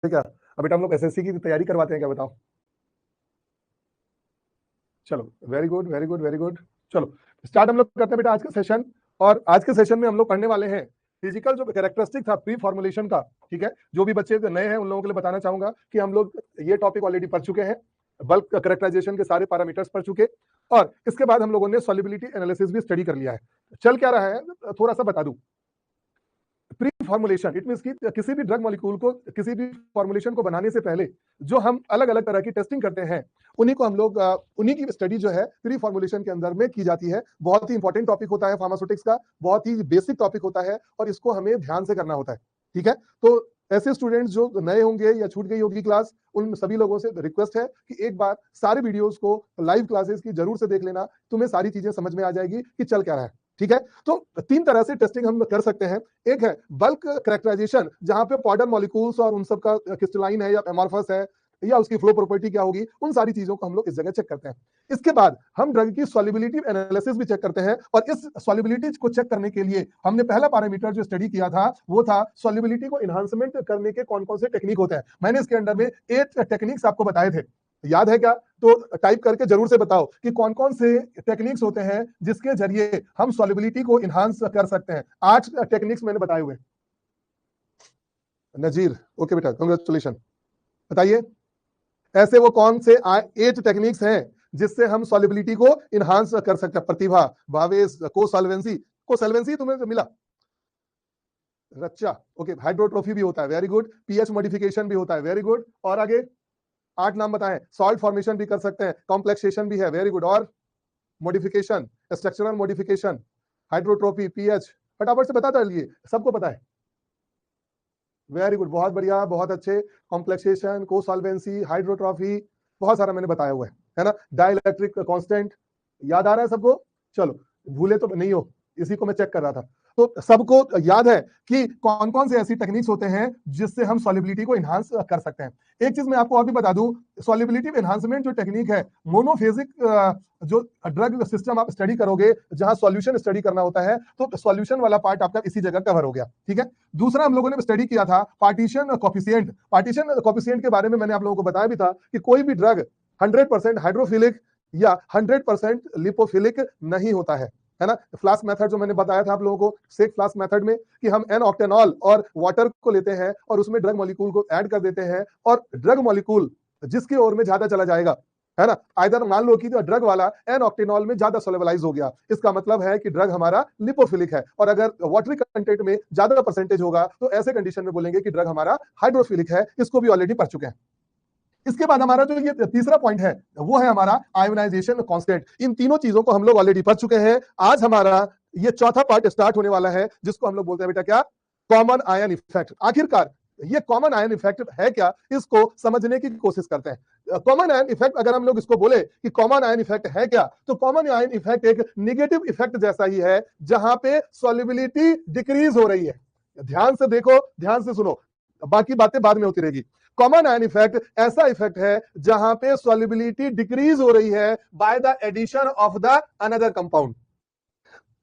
क्या अब बेटा हम लोग एसएससी की तैयारी करवाते हैं क्या, बताओ। चलो very good very good very good. चलो स्टार्ट हम लोग करते हैं बेटा आज का सेशन। और आज के सेशन में हम लोग पढ़ने वाले हैं फिजिकल जो कैरेक्टरिस्टिक था प्री फॉर्मुलेशन का। ठीक है, जो भी बच्चे नए हैं उन लोगों के लिए बताना चाहूंगा कि हम लोग ये टॉपिक ऑलरेडी पढ़ चुके हैं, बल्क कैरेक्टराइजेशन के सारे पैरामीटर्स पढ़ चुके, और इसके बाद हम लोगों ने सॉल्युबिलिटी एनालिसिस भी स्टडी कर लिया है। चल क्या रहा है थोड़ा सा बता दूं। प्री फॉर्मुलेशन इट मींस कि किसी भी ड्रग मॉलिक्यूल को, किसी भी फॉर्मुलेशन को बनाने से पहले जो हम अलग अलग तरह की टेस्टिंग करते हैं, उन्हीं को हम लोग उन्हीं की स्टडी जो है प्री फॉर्मुलेशन के अंदर में की जाती है। बहुत ही इंपॉर्टेंट टॉपिक होता है फार्मास्यूटिक्स का, बहुत ही बेसिक टॉपिक होता है और इसको हमें ध्यान से करना होता है। ठीक है, तो ऐसे स्टूडेंट्स जो नए होंगे या छूट गई होगी क्लास, उन सभी लोगों से रिक्वेस्ट है कि एक बार सारे वीडियोस को लाइव क्लासेस की जरूर से देख लेना, तुम्हें सारी चीजें समझ में आ जाएगी कि चल क्या रहा है। ठीक है, तो तीन तरह से टेस्टिंग हम कर सकते हैं। एक है बल्क कैरेक्टराइजेशन, जहां पे पाउडर मॉलिक्यूल्स और उन सब का क्रिस्टलाइन है या एमॉर्फस है या उसकी फ्लो प्रॉपर्टी क्या होगी, उन सारी चीजों को हम लोग इस जगह चेक करते हैं। इसके बाद हम ड्रग की सॉल्युबिलिटी एनालिसिस भी चेक करते हैं, और इस सॉल्युबिलिटी को चेक करने के लिए हमने पहला पैरामीटर जो स्टडी किया था वो था सॉल्युबिलिटी को इनहांसमेंट करने के कौन कौन से टेक्निक होते हैं। मैंने इसके अंडर में 8 टेक्निक्स आपको बताए थे, याद है क्या? तो टाइप करके जरूर से बताओ कि कौन कौन से टेक्निक्स होते हैं जिसके जरिए हम सॉल्युबिलिटी को इनहांस कर सकते हैं। 8 टेक्निक्स मैंने बताए हुए। नजीर ओके बेटा, कांग्रेचुलेशन। बताइए ऐसे वो कौन से 8 टेक्निक्स हैं जिससे हम सॉल्युबिलिटी को इनहांस कर सकते हैं। प्रतिभा, भावेश, को सॉल्वेंसी तुम्हें मिला। रच्चा ओके, हाइड्रोट्रोफी भी होता है, वेरी गुड। पीएच मॉडिफिकेशन भी होता है, वेरी गुड। और आगे 8 नाम बताएं। सॉल्ट फॉर्मेशन भी कर सकते हैं, कॉम्प्लेक्सेशन भी है, वेरी गुड। और मॉडिफिकेशन, स्ट्रक्चरल मॉडिफिकेशन, हाइड्रोट्रोफी, पीएच, फटाफट से बता चलिए, सबको पता है। वेरी गुड, बहुत बढ़िया, बहुत अच्छे। कॉम्प्लेक्सेशन, को सॉल्वेंसी, हाइड्रोट्रोफी, बहुत सारा मैंने बताया हुआ है ना। डाइलेक्ट्रिक कांस्टेंट याद आ रहा है सबको? चलो भूले तो नहीं हो, इसी को मैं चेक कर रहा था। तो सबको याद है कि कौन कौन से ऐसी टेक्निक्स होते हैं जिससे हम सॉल्युबिलिटी को इनहांस कर सकते हैं। एक चीज मैं आपको और भी बता दूं, सॉल्युबिलिटी एनहांसमेंट जो टेक्निक है, मोनोफेजिक जो ड्रग सिस्टम आप स्टडी करोगे, जहां सॉल्यूशन स्टडी करना होता है, तो सॉल्यूशन वाला पार्ट आपका इसी जगह कवर हो गया। ठीक है, दूसरा हम लोगों ने स्टडी किया था पार्टीशन कोफिशिएंट। पार्टीशन कोफिशिएंट के बारे में मैंने आप लोगों को बताया भी था कि कोई भी ड्रग 100% हाइड्रोफिलिक या 100% लिपोफिलिक नहीं होता है ना। फ्लास्क मेथड जो मैंने बताया था आप लोगों को, सेक फ्लास्क मेथड में, कि हम एन ऑक्टेनॉल और वाटर को लेते हैं और उसमें ड्रग मॉलिक्यूल को ऐड कर देते हैं, और ड्रग मॉलिक्यूल जिसकी ओर में ज्यादा चला जाएगा, है ना, आइदर मान लो कि ड्रग वाला एन ऑक्टेनॉल में ज्यादा सोलेबलाइज हो गया, इसका मतलब है कि ड्रग हमारा लिपोफिलिक है। और अगर वाटरी कंटेंट में ज्यादा परसेंटेज होगा तो ऐसे कंडीशन में बोलेंगे कि ड्रग हमारा हाइड्रोफिलिक है। इसको भी ऑलरेडी पढ़ चुके हैं। इसके बाद हमारा जो ये तीसरा पॉइंट है वो है हमारा आयोनाइजेशन कांस्टेंट। इन तीनों चीजों को हम लोग ऑलरेडी पढ़ चुके हैं। आज हमारा ये चौथा पार्ट स्टार्ट होने वाला है, जिसको हम लोग बोलते हैं बेटा क्या? Common ion effect. आखिरकार ये कॉमन आयन इफेक्ट है क्या, इसको समझने की कोशिश करते हैं। कॉमन आयन इफेक्ट अगर हम लोग इसको बोले कि कॉमन आयन इफेक्ट है क्या, तो कॉमन आयन इफेक्ट एक नेगेटिव इफेक्ट जैसा ही है, जहां पे सॉल्युबिलिटी डिक्रीज हो रही है। ध्यान से देखो, ध्यान से सुनो, बाकी बातें बाद में होती रहेगी। कॉमन आयन इफेक्ट ऐसा इफेक्ट है जहां पे सॉल्युबिलिटी डिक्रीज हो रही है by the addition of the another compound.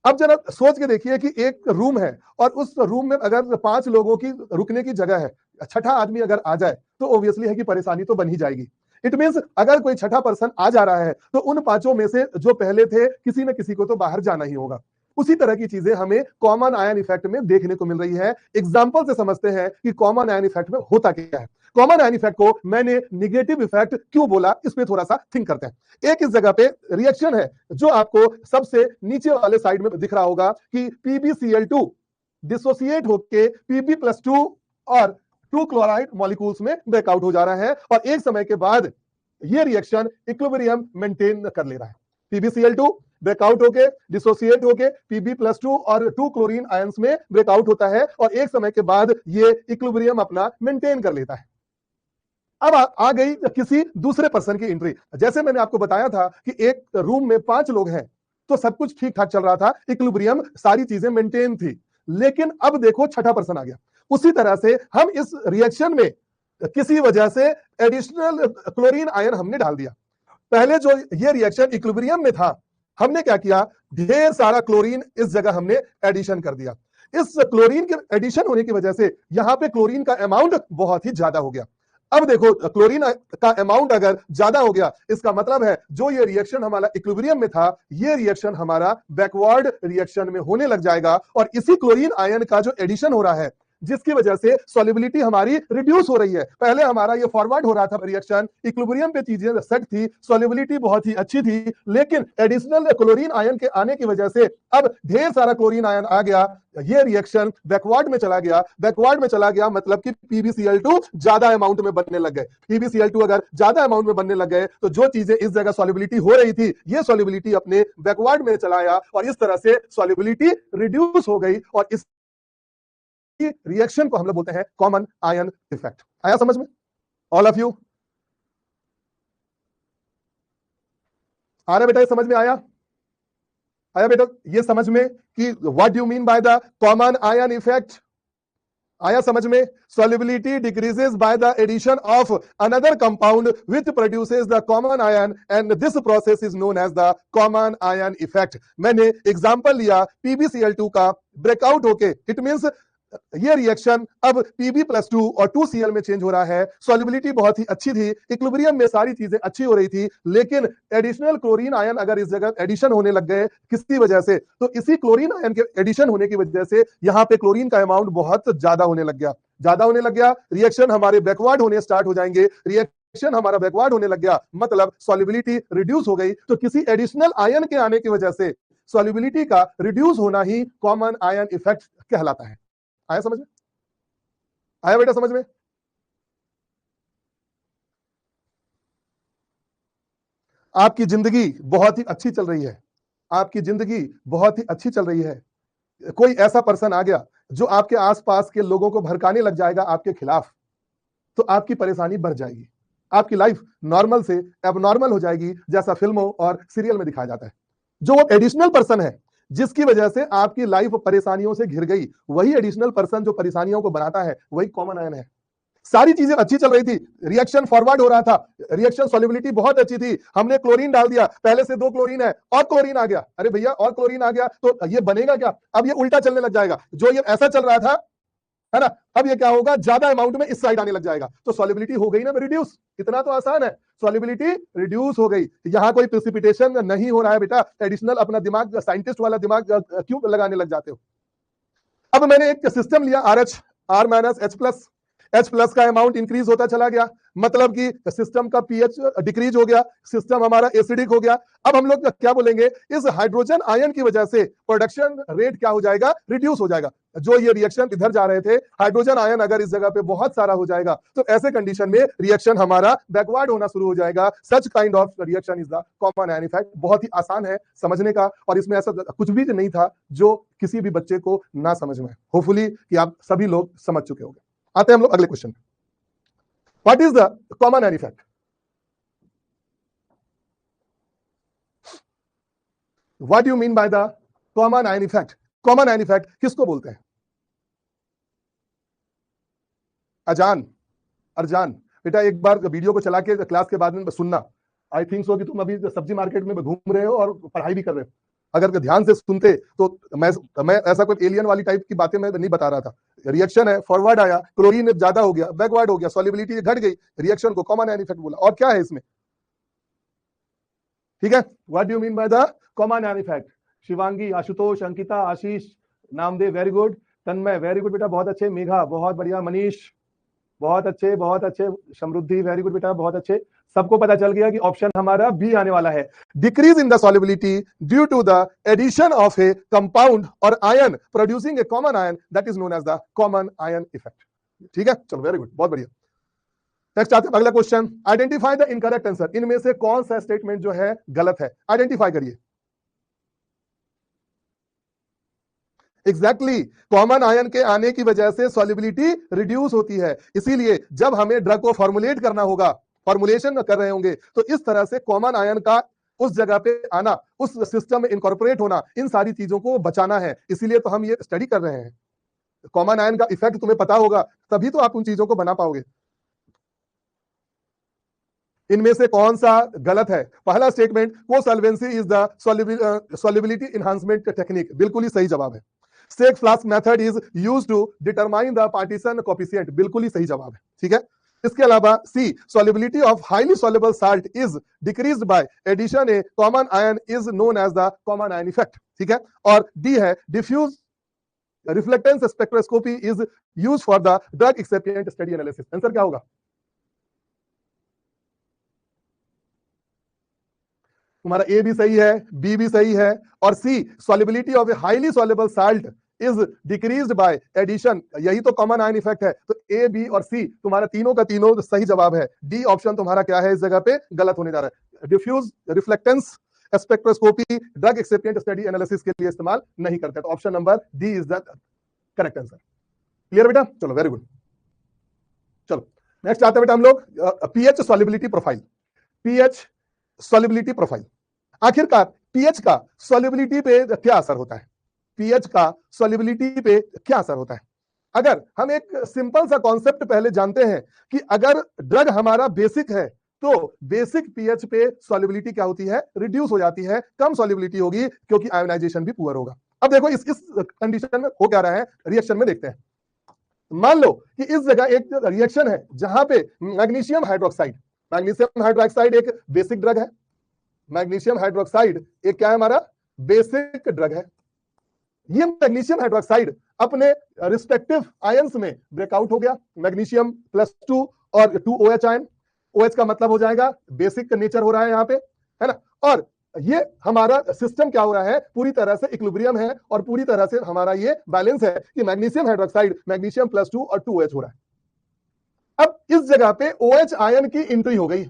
अब जरा सोच के देखिए कि एक रूम है और उस रूम में अगर 5 लोगों की रुकने की जगह है, छठा आदमी अगर आ जाए तो ऑब्वियसली है कि परेशानी तो बन ही जाएगी। इट मींस अगर कोई छठा पर्सन आ जा रहा है तो उन 5 में से जो पहले थे किसी न किसी को तो बाहर जाना ही होगा। उसी तरह की चीजें हमें कॉमन आयन इफेक्ट में देखने को मिल रही है। एग्जांपल से समझते हैं कि कॉमन आयन इफेक्ट में होता क्या है। कॉमन आयन इफेक्ट को मैंने निगेटिव इफेक्ट क्यों बोला, इस पे थोड़ा सा थिंक करते हैं। एक इस जगह पे रिएक्शन है जो आपको सबसे नीचे वाले साइड में दिख रहा होगा कि PbCl2 डिसोसिएट होके Pb+2 और 2 क्लोराइड मॉलिक्यूल्स में ब्रेकआउट हो जा रहा है, और एक समय के बाद ये रिएक्शन इक्विलिब्रियम मेंटेन कर ले रहा है। PbCl2 ब्रेकआउट होके डिसोसिएट होके Pb+2 और 2 क्लोरीन आयंस में ब्रेकआउट होता है, और एक समय के बाद ये इक्विलिब्रियम अपना मेंटेन कर लेता है। अब आ गई किसी दूसरे पर्सन की एंट्री। जैसे मैंने आपको बताया था कि एक रूम में 5 लोग हैं तो सब कुछ ठीक ठाक चल रहा था, इक्विलिब्रियम, सारी चीजें मेंटेन थी। लेकिन अब देखो छठा पर्सन आ गया। उसी तरह से हम इस रिएक्शन में किसी वजह से एडिशनल क्लोरीन आयन हमने डाल दिया। पहले जो ये रिएक्शन इक्विलिब्रियम में था, हमने क्या किया, ढेर सारा क्लोरीन इस जगह हमने एडिशन कर दिया। इस क्लोरीन के एडिशन होने की वजह से यहां पे क्लोरीन का अमाउंट बहुत ही ज्यादा हो गया। अब देखो क्लोरीन का अमाउंट अगर ज्यादा हो गया, इसका मतलब है जो ये रिएक्शन हमारा इक्विलिब्रियम में था, ये रिएक्शन हमारा बैकवर्ड रिएक्शन में होने लग जाएगा। और इसी क्लोरीन आयन का जो एडिशन हो रहा है, जिसकी वजह से सॉल्युबिलिटी हमारी रिड्यूस हो रही है। पहले हमारा ये फॉरवर्ड हो रहा था रिएक्शन, इक्विलिब्रियम पे चीजें सेट थी, सॉल्युबिलिटी बहुत ही अच्छी थी, लेकिन एडिशनल क्लोरीन आयन के आने की वजह से अब ढेर सारा क्लोरीन आयन आ गया, ये रिएक्शन बैकवर्ड में चला गया। बैकवर्ड में चला गया मतलब कि PbCl2 ज्यादा अमाउंट में बनने लग गए। PbCl2 अगर ज्यादा अमाउंट में बनने लग गए तो जो चीजें इस जगह सॉल्युबिलिटी हो रही थी, ये सॉल्युबिलिटी अपने बैकवर्ड में चलाया और इस तरह से सॉल्युबिलिटी रिड्यूस हो गई। और इस रिएक्शन को हम लोग बोलते हैं कॉमन आयन इफेक्ट। आया समझ में ऑल ऑफ यू? आ रहा बेटा, ये समझ में आया? आया बेटा ये समझ में कि what do you mean by the common ion effect? आया समझ में? solubility decreases by the addition of another compound which produces the common ion and this process is known as the common ion effect। मैंने example लिया PbCl2 का breakout होके, it means ये reaction अब Pb+2 और 2Cl में change हो रहा है। सॉल्युबिलिटी बहुत ही अच्छी थी, इक्विलिब्रियम में सारी चीजें अच्छी हो रही थी, लेकिन एडिशनल क्लोरीन आयन अगर इस जगह एडिशन होने लग गए किसकी वजह से, तो इसी क्लोरीन आयन के एडिशन होने की वजह से यहां पे क्लोरीन का अमाउंट बहुत ज्यादा होने लग गया। ज्यादा होने लग गया, रिएक्शन हमारे बैकवर्ड होने स्टार्ट हो जाएंगे। रिएक्शन हमारा बैकवर्ड होने लग गया मतलब सॉल्युबिलिटी रिड्यूस हो गई। तो किसी एडिशनल आयन के आने की वजह से सॉल्युबिलिटी का रिड्यूस होना ही कॉमन आयन इफेक्ट कहलाता है। आया समझ में? आया बेटा समझ में? आपकी जिंदगी बहुत ही अच्छी चल रही है, आपकी जिंदगी बहुत ही अच्छी चल रही है, कोई ऐसा पर्सन आ गया जो आपके आसपास के लोगों को भड़काने लग जाएगा आपके खिलाफ, तो आपकी परेशानी बढ़ जाएगी, आपकी लाइफ नॉर्मल से एबनॉर्मल हो जाएगी, जैसा फिल्मों और सीरियल में दिखाया जाता है। जो वो एडिशनल पर्सन है जिसकी वजह से आपकी लाइफ परेशानियों से घिर गई, वही एडिशनल पर्सन जो परेशानियों को बनाता है, वही कॉमन आयन है। सारी चीजें अच्छी चल रही थी, रिएक्शन फॉरवर्ड हो रहा था, रिएक्शन सॉल्युबिलिटी बहुत अच्छी थी, हमने क्लोरीन डाल दिया, पहले से 2 क्लोरीन है और क्लोरीन आ गया, अरे भैया और क्लोरीन आ गया तो ये बनेगा क्या? अब ये उल्टा चलने लग जाएगा, जो ये ऐसा चल रहा था है ना, अब ये क्या होगा, ज्यादा अमाउंट में इस साइड आने लग जाएगा, तो सॉल्युबिलिटी हो गई ना रिड्यूस। इतना तो आसान है, सॉल्युबिलिटी रिड्यूस हो गई, यहां कोई प्रेसिपिटेशन नहीं हो रहा है बेटा। एडिशनल अपना दिमाग, साइंटिस्ट वाला दिमाग क्यों लगाने लग जाते हो? अब मैंने एक सिस्टम लिया RH, R-H+, H+ का अमाउंट इंक्रीज होता चला गया, मतलब कि सिस्टम का pH डिक्रीज हो गया, सिस्टम हमारा एसिडिक हो गया। अब हम लोग क्या बोलेंगे, इस हाइड्रोजन आयन की वजह से प्रोडक्शन रेट क्या हो जाएगा, रिड्यूस हो जाएगा। जो ये रिएक्शन इधर जा रहे थे, हाइड्रोजन आयन अगर इस जगह पे बहुत सारा हो जाएगा तो ऐसे कंडीशन में रिएक्शन हमारा बैकवर्ड होना शुरू हो जाएगा। Such kind of reaction is the common ion effect. बहुत ही आसान है समझने का, और इसमें ऐसा कुछ भी नहीं था जो किसी भी बच्चे को ना समझ में। होपफुली कि आप सभी लोग समझ चुके होंगे। आते हैं हम लोग अगले question. What is the common ion effect? What do you mean by the common ion effect? Common ion effect किसको बोलते हैं? अजान, अरजान बेटा एक बार वीडियो को चला के क्लास के बाद में सुनना। आई थिंक सो कि तुम अभी सब्जी मार्केट में घूम रहे हो और पढ़ाई भी कर रहे हो। अगर ध्यान से सुनते तो मैं ऐसा कोई एलियन वाली टाइप की बातें मैं नहीं बता रहा था। रिएक्शन है, फॉरवर्ड आया, क्लोरीन ज्यादा हो गया, बैकवर्ड हो गया, सॉल्युबिलिटी घट गई, रिएक्शन को कॉमन आयन इफेक्ट बोला। और क्या है इसमें? ठीक है, what do you mean by the common ion effect? Shivangi, Ashutosh, Ankita, Ashish, Namdev very good, Tanmay very good बेटा बहुत अच्छे, मेघा बहुत बढ़िया, मनीष बहुत अच्छे बहुत अच्छे, समृद्धि वेरी गुड बेटा बहुत अच्छे। सबको पता चल गया कि ऑप्शन हमारा बी आने वाला है, decreases in the solubility due to the addition of a compound और ion producing a common ion, that is known as the common ion effect. ठीक है, चलो वेरी गुड, बहुत बढ़िया। नेक्स्ट आते हैं अगला question, identify the incorrect answer. इनमें से कौन सा स्टेटमेंट जो है गलत है, आइडेंटिफाई करिए। एग्जैक्टली, कॉमन आयन के आने की वजह से सॉल्युबिलिटी रिड्यूस होती है, इसीलिए जब हमें ड्रग को फॉर्मुलेट करना होगा, फॉर्मुलेशन कर रहे होंगे, तो इस तरह से कॉमन आयन का उस जगह पे आना, उस सिस्टम में इनकॉर्पोरेट होना, इन सारी चीजों को बचाना है, इसीलिए तो हम ये स्टडी कर रहे हैं। कॉमन आयन का इफेक्ट तुम्हें पता होगा, तभी तो आप उन चीजों को बना पाओगे। इनमें से कौन सा गलत है? पहला statement, cosolvency is the solubility enhancement technique, बिल्कुल ही सही जवाब है। Shake flask method is used to determine the partition coefficient, बिल्कुल ही सही जवाब है, ठीक है। इसके अलावा सी, solubility of highly soluble salt is decreased by addition a common ion is known as the common ion effect, ठीक है। और डी है diffuse reflectance spectroscopy is used for the drug excipient study analysis। Answer क्या होगा? तुम्हारा ए भी सही है, बी भी सही है, और सी, solubility of a highly soluble salt is decreased by addition, यही तो कॉमन आयन इफेक्ट है। तो ए, बी और सी तुम्हारा तीनों का तीनों सही जवाब है। डी ऑप्शन तुम्हारा क्या है इस जगह पे गलत होने जा रहा है। Diffuse reflectance spectroscopy drug excipient study analysis के लिए इस्तेमाल नहीं करते। तो option number D is the correct answer. Clear बेटा? चलो वेरी गुड। चलो नेक्स्ट आते हैं बेटा हम लोग pH solubility profile. PH solubility profile, आखिरकार पीएच का सॉल्युबिलिटी पे क्या असर होता है? पीएच का सॉल्युबिलिटी पे क्या असर होता है? अगर हम एक सिंपल सा कॉन्सेप्ट पहले जानते हैं कि अगर ड्रग हमारा बेसिक है तो बेसिक पीएच पे सॉल्युबिलिटी क्या होती है? रिड्यूस हो जाती है, कम सॉल्युबिलिटी होगी क्योंकि आयोनाइजेशन भी पुअर होगा। अब देखो इस कंडीशन में हो क्या रहा है, रिएक्शन में देखते हैं। मान लो कि इस जगह एक रिएक्शन है जहां पे मैग्नीशियम हाइड्रोक्साइड एक बेसिक ड्रग है। मैग्नीशियम हाइड्रोक्साइड एक क्या है हमारा? बेसिक ड्रग है। ये मैग्नीशियम हाइड्रोक्साइड अपने रिस्पेक्टिव आयंस में ब्रेकआउट हो गया, मैग्नीशियम +2 और 2 OH आयन। OH का मतलब हो जाएगा बेसिक नेचर हो रहा है यहाँ पे, है ना। और ये हमारा सिस्टम क्या हो रहा है? पूरी तरह से इक्विलिब्रियम है और पूरी तरह से हमारा ये बैलेंस है कि मैग्नीशियम हाइड्रोक्साइड मैग्नीशियम +2 और 2 OH हो रहा है। अब इस जगह पे OH आयन की एंट्री हो गई,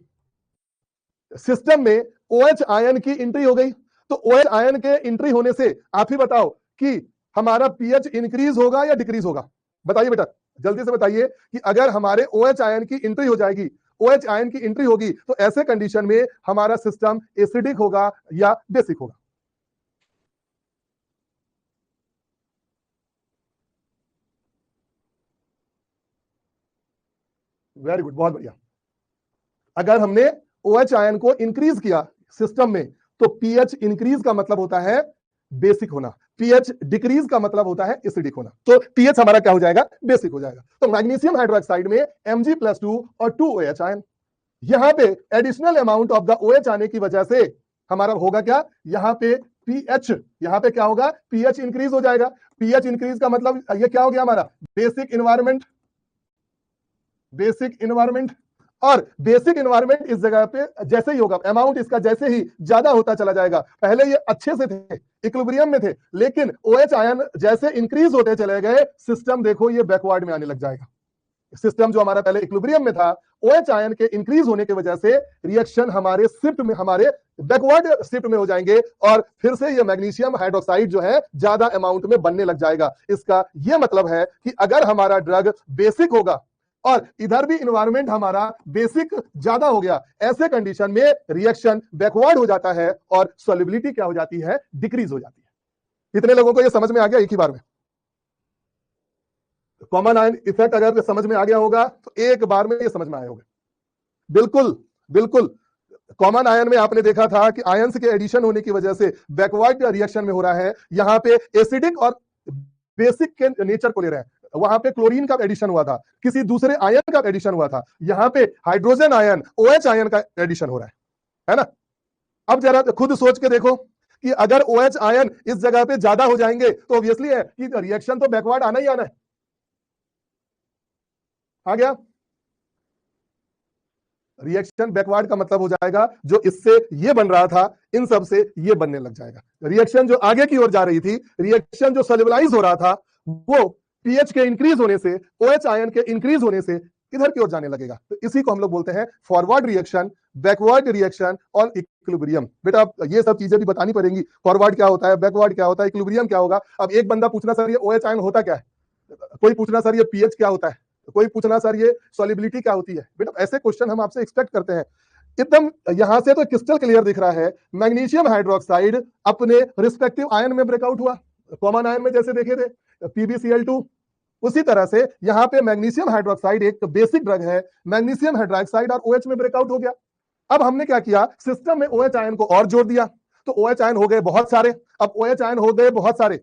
सिस्टम में OH आयन की एंट्री हो गई। तो OH आयन के एंट्री होने से आप ही बताओ कि हमारा पीएच इंक्रीज होगा या डिक्रीज होगा? बताइए बेटा, जल्दी से बताइए कि अगर हमारे OH आयन की एंट्री हो जाएगी, OH आयन की एंट्री होगी, तो ऐसे कंडीशन में हमारा सिस्टम एसिडिक होगा या बेसिक होगा? वेरी गुड, बहुत बढ़िया। अगर हमने OH आयन को इंक्रीज किया सिस्टम में तो पीएच इंक्रीज का मतलब होता है बेसिक होना, पीएच डिक्रीज का मतलब होता है एसिडिक होना। तो पीएच हमारा क्या हो जाएगा? बेसिक हो जाएगा। तो मैग्नीशियम हाइड्रोक्साइड में Mg+2 और 2 OH आयन, यहां पे additional amount of the OH आने की वजह से हमारा होगा क्या? यहां पे पीएच, यहां पे क्या होगा? पीएच इंक्रीज हो जाएगा। पीएच इंक्रीज का मतलब ये क्या हो गया हमारा? Basic environment, basic environment. और बेसिक इन्वायरमेंट इस जगह पे जैसे ही होगा, अमाउंट इसका जैसे ही ज्यादा होता चला जाएगा। पहले ये अच्छे से थे, इक्विलिब्रियम में थे, लेकिन OH आयन जैसे इंक्रीज होते चले गए, सिस्टम देखो ये बैकवर्ड में आने लग जाएगा। सिस्टम जो हमारा पहले इक्विलिब्रियम में था, OH आयन के इंक्रीज होने की वजह से रिएक्शन हमारे शिफ्ट में, हमारे बैकवर्ड शिफ्ट में हो जाएंगे और फिर से ये मैग्नीशियम हाइड्रोक्साइड जो है ज्यादा अमाउंट में बनने लग जाएगा। इसका यह मतलब है कि अगर हमारा ड्रग बेसिक होगा और इधर भी इन्वायरमेंट हमारा बेसिक ज्यादा हो गया, ऐसे कंडीशन में रिएक्शन बैकवर्ड हो जाता है और सॉल्युबिलिटी क्या हो जाती है? डिक्रीज हो जाती है। कितने लोगों को यह समझ में आ गया एक ही बार में? कॉमन आयन इफेक्ट अगर समझ में आ गया होगा तो एक बार में ये समझ में आया होगा। बिल्कुल बिल्कुल, कॉमन आयन में आपने देखा था कि आयंस के एडिशन होने की वजह से बैकवर्ड रिएक्शन में हो रहा है। यहां पे एसिडिक और बेसिक के नेचर को ले रहे हैं। वहां पे क्लोरीन का एडिशन हुआ था, किसी दूसरे आयन का एडिशन हुआ था, यहां पे हाइड्रोजन आयन OH आयन का एडिशन हो रहा है ना। अब जरा खुद सोच के देखो कि अगर OH आयन इस जगह पे ज्यादा हो जाएंगे तो ऑब्वियसली है कि रिएक्शन तो बैकवर्ड आना ही आना है। आ गया? रिएक्शन बैकवर्ड का मतलब हो जाएगा जो इससे ये बन रहा था इन सब से ये बनने लग जाएगा। रिएक्शन जो आगे की ओर जा रही थी, रिएक्शन जो सॉल्युबलाइज हो रहा था, वो पीएच के इंक्रीज होने से, OH आयन के इंक्रीज होने से इधर की ओर जाने लगेगा। तो इसी को हम लोग बोलते हैं फॉरवर्ड रिएक्शन, बैकवर्ड रिएक्शन और इक्विलिब्रियम। बेटा ये सब चीजें भी बतानी पड़ेंगी। फॉरवर्ड क्या होता है, बैकवर्ड क्या होता है, इक्विलिब्रियम क्या होगा। अब एक बंदा पूछना सर ये OH आयन होता क्या है, कोई पूछना सर ये पीएच क्या होता है, कोई पूछना सर ये सॉल्युबिलिटी क्या होती है। बेटा ऐसे क्वेश्चन हम आपसे एक्सपेक्ट करते हैं। एकदम यहां से तो क्रिस्टल क्लियर दिख रहा है, मैग्नीशियम हाइड्रोक्साइड अपने रिस्पेक्टिव आयन में ब्रेकआउट हुआ, कॉमन आयन में जैसे देखे थे PbCl2, उसी तरह से यहां पे मैग्नीशियम हाइड्रोक्साइड एक बेसिक ड्रग है, मैग्नीशियम हाइड्रोक्साइड और OH में ब्रेकआउट हो गया। अब हमने क्या किया, सिस्टम में OH आयन को और जोड़ दिया, तो OH आयन हो गए बहुत सारे। अब OH आयन हो गए बहुत सारे,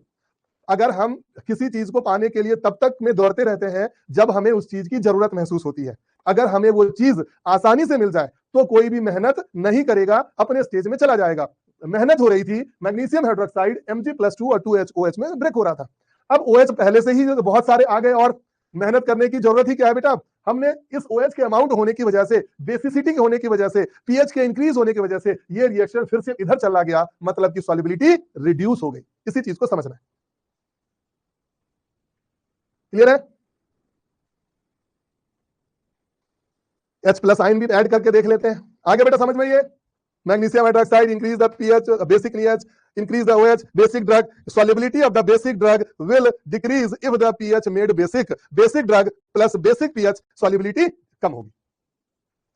अगर हम किसी चीज को पाने के लिए तब तक में दौड़ते रहते हैं जब हमें उस चीज की जरूरत महसूस होती है। अगर हमें वो चीज आसानी से मिल जाए तो कोई भी मेहनत नहीं करेगा, अपने स्टेज में चला जाएगा। मेहनत हो रही थी, मैग्नीशियम हाइड्रोक्साइड Mg+2 और 2HOH में ब्रेक हो रहा था। अब OH पहले से ही बहुत सारे आ गए और मेहनत करने की जरूरत ही क्या है बेटा। हमने इस OH के अमाउंट होने की वजह से, बेसिसिटी के होने की वजह से, पीएच के इंक्रीज होने की वजह से ये रिएक्शन फिर से इधर चला गया, मतलब कि सॉल्युबिलिटी रिड्यूस हो गई। इसी चीज को समझना है। क्लियर है? H+ आयन भी ऐड करके देख लेते हैं। आगे बेटा समझ में, ये magnesium hydroxide increase the pH, basic NaH, increase the OH, basic drug solubility of the basic drug will decrease if the pH made basic drug plus basic pH solubility कम होगी।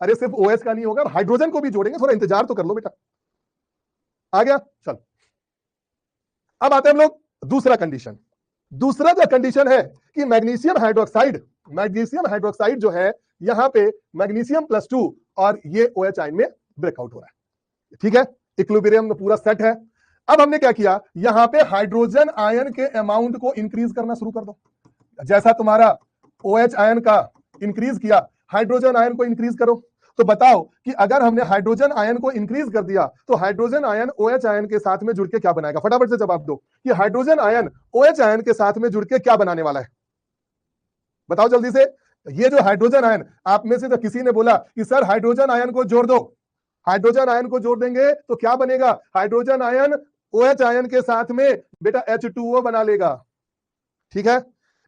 अरे सिर्फ OH का नहीं होगा, हाइड्रोजन को भी जोड़ेंगे, थोड़ा इंतजार तो कर लो बेटा। आ गया? चल, अब आते हैं हम लोग दूसरा कंडीशन। दूसरा जो कंडीशन है कि मैग्नीशियम हाइड्रोक्साइड जो है, यहां पे मैग्नीशियम+2 और ये OH आयन में ब्रेकआउट हो रहा है। ठीक है, इक्विलिब्रियम में पूरा सेट है। अब हमने क्या किया, यहां पे हाइड्रोजन आयन के अमाउंट को इंक्रीज करना शुरू कर दो। जैसा तुम्हारा OH आयन का इंक्रीज किया, हाइड्रोजन आयन को इंक्रीज करो। तो बताओ कि अगर हमने हाइड्रोजन आयन को इंक्रीज कर दिया तो हाइड्रोजन आयन OH आयन के साथ में जुड़ के क्या बनाएगा? फटाफट से जवाब दो कि हाइड्रोजन आयन OH आयन के साथ में जुड़ के क्या बनाने वाला है? बताओ जल्दी से। ये जो हाइड्रोजन आयन, आप में से तो किसी ने बोला कि सर हाइड्रोजन आयन को जोड़ दो। हाइड्रोजन आयन को जोड़ देंगे तो क्या बनेगा? हाइड्रोजन आयन OH आयन के साथ में बेटा H2O बना लेगा। ठीक है,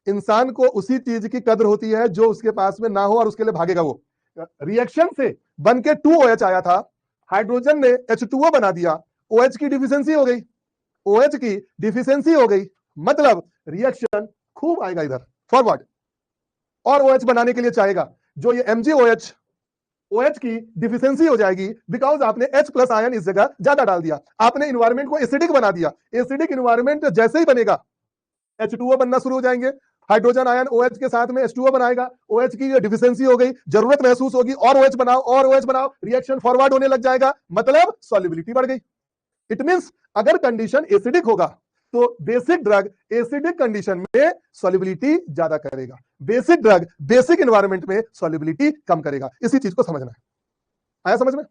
इंसान को उसी चीज की कदर होती है जो उसके पास में ना हो और उसके लिए भागेगा। वो रिएक्शन से बन के 2OH आया था, हाइड्रोजन ने H2O बना दिया, OH की डिफिशियंसी हो गई, OH की डिफिशियंसी हो गई, मतलब रिएक्शन खूब आएगा इधर फॉरवर्ड, और OH बनाने के लिए चाहेगा। जो ये MgOH, OH की डिफिशियंसी हो जाएगी बिकॉज आपने H+ आयन इस जगह ज्यादा डाल दिया, आपने इन्वायरमेंट को एसिडिक बना दिया। एसिडिक इन्वायरमेंट जैसे ही बनेगा H2O बनना शुरू हो जाएंगे, हाइड्रोजन आयन OH के साथ में H2O बनाएगा, OH की डिफिशियंसी हो गई, जरूरत महसूस होगी, और OH बनाओ और OH बनाओ, रिएक्शन फॉरवर्ड होने लग जाएगा, मतलब सॉल्युबिलिटी बढ़ गई। इट मींस अगर कंडीशन एसिडिक होगा तो बेसिक ड्रग एसिडिक कंडीशन में सॉल्युबिलिटी ज्यादा करेगा, बेसिक ड्रग बेसिक एनवायरनमेंट में सॉल्युबिलिटी कम करेगा। इसी चीज को समझना है। आया समझ में?